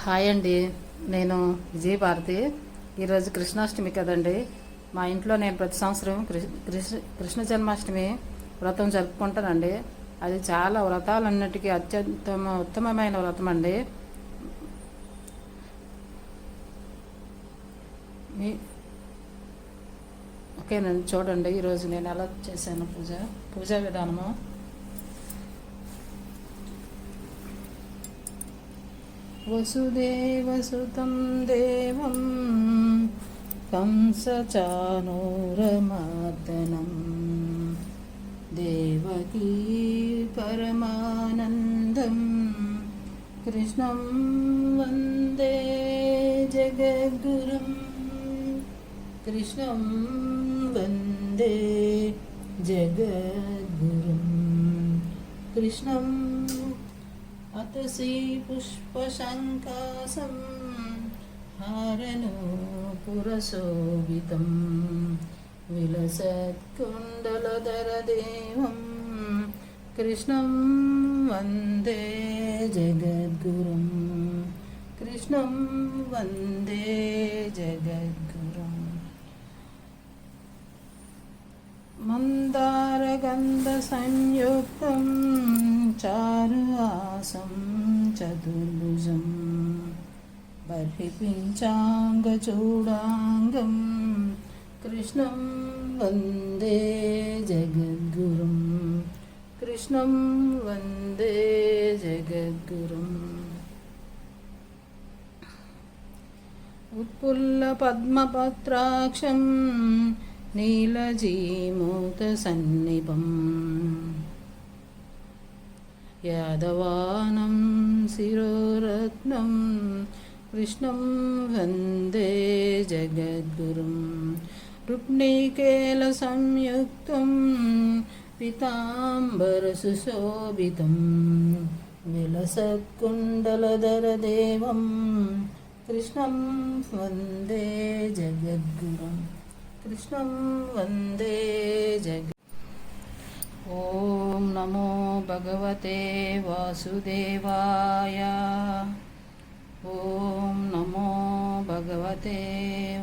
Hi అండి. నేను విజయభారతి. ఈరోజు కృష్ణాష్టమి కదండి. మా ఇంట్లో నేను ప్రతి సంవత్సరం కృష్ణ జన్మాష్టమి వ్రతం జరుపుకుంటానండి. అది చాలా వ్రతాలన్నిటికీ ఉత్తమమైన వ్రతం అండి. ఓకేనండి, చూడండి ఈరోజు నేను ఎలా చేశాను పూజా విధానము. వసుదేవసుతం దేవం కంసచానూరమర్దనం దేవకీ పరమానందం కృష్ణం వందే జగద్గురుం. కృష్ణం వందే జగద్గురుం. కృష్ణం అతసి పుష్పశంకాసం హారనూపురశోభితం విలసత్కుండలధరదేవం కృష్ణం వందే జగద్గురుం. కృష్ణం వందే జగద్గురుం. మందారగంధ సంయుక్తం చారుహాసం చతుర్భుజం బర్హిపించాంగచూడాంగం కృష్ణం వందే జగద్గురుం. కృష్ణం వందే జగద్గురుం. ఉత్పుల్ల పద్మపత్రాక్షం నీలజీమూతసన్నిభం యాదవానం శిరోరత్నం కృష్ణం వందే జగద్గురుం. రుక్మిణీకేల సంయుక్తం పీతాంబరసుశోభితం విలసత్కుండలధరదేవం కృష్ణం వందే జగద్గురుం. కృష్ణం వందే ఓం నమో భగవతే వాసుదేవాయ. ఓం నమో భగవతే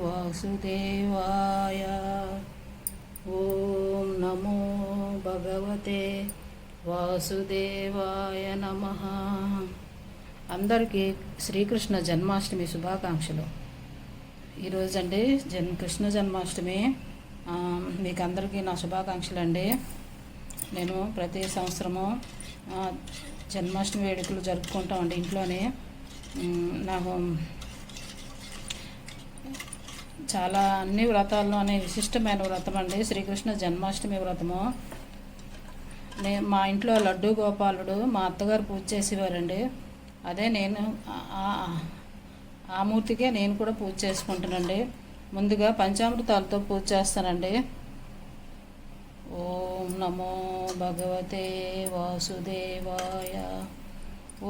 వాసుదేవాయ. ఓం నమో భగవతే వాసుదేవాయ నమః. అందరికీ శ్రీకృష్ణ జన్మాష్టమి శుభాకాంక్షలు. ఈరోజండి కృష్ణ జన్మాష్టమి. మీకు అందరికీ నా శుభాకాంక్షలు అండి. నేను ప్రతి సంవత్సరము జన్మాష్టమి వేడుకలు జరుపుకుంటామండి ఇంట్లోనే. నాకు చాలా అన్ని వ్రతాల్లోనే విశిష్టమైన వ్రతం అండి శ్రీకృష్ణ జన్మాష్టమి వ్రతము. మా ఇంట్లో లడ్డూ గోపాలుడు మా అత్తగారు పూజ చేసేవారండి. అదే నేను ఆ మూర్తికే నేను కూడా పూజ చేసుకుంటానండి. ముందుగా పంచామృతాలతో పూజ చేస్తానండి. ఓం నమో భగవతే వాసుదేవాయ.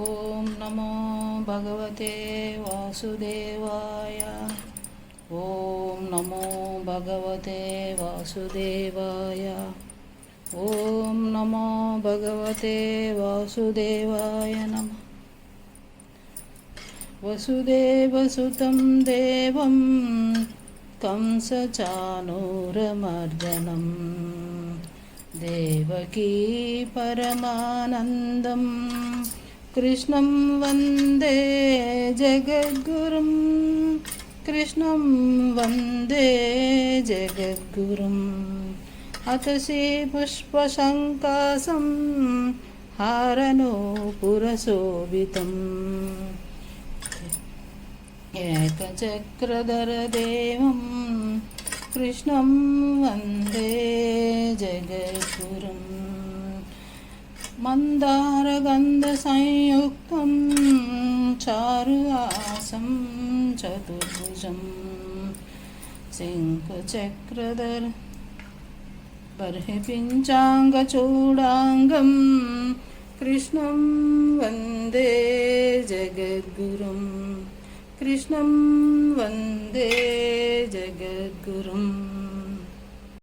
ఓం నమో భగవతే వాసుదేవాయ. ఓం నమో భగవతే వాసుదేవాయ. ఓం నమో భగవతే వాసుదేవాయ నమః. వసుదేవసుతం దేవం కంసచానూరమర్దనం దేవకీ పరమానందం కృష్ణం వందే జగద్గురుం. కృష్ణం వందే జగద్గురుం. అతసి పుష్పశంకాసం హారనూపురశోభితం ఏకచక్రధరదేవం కృష్ణం వందే జగద్గురుం. మందారగంధ సంయుక్తం చారుహాసం చతుర్భుజం శంఖచక్రధర బర్హిపించాంగచూడాంగం కృష్ణం వందే జగద్గురుం. కృష్ణం వందే జగద్గురుం.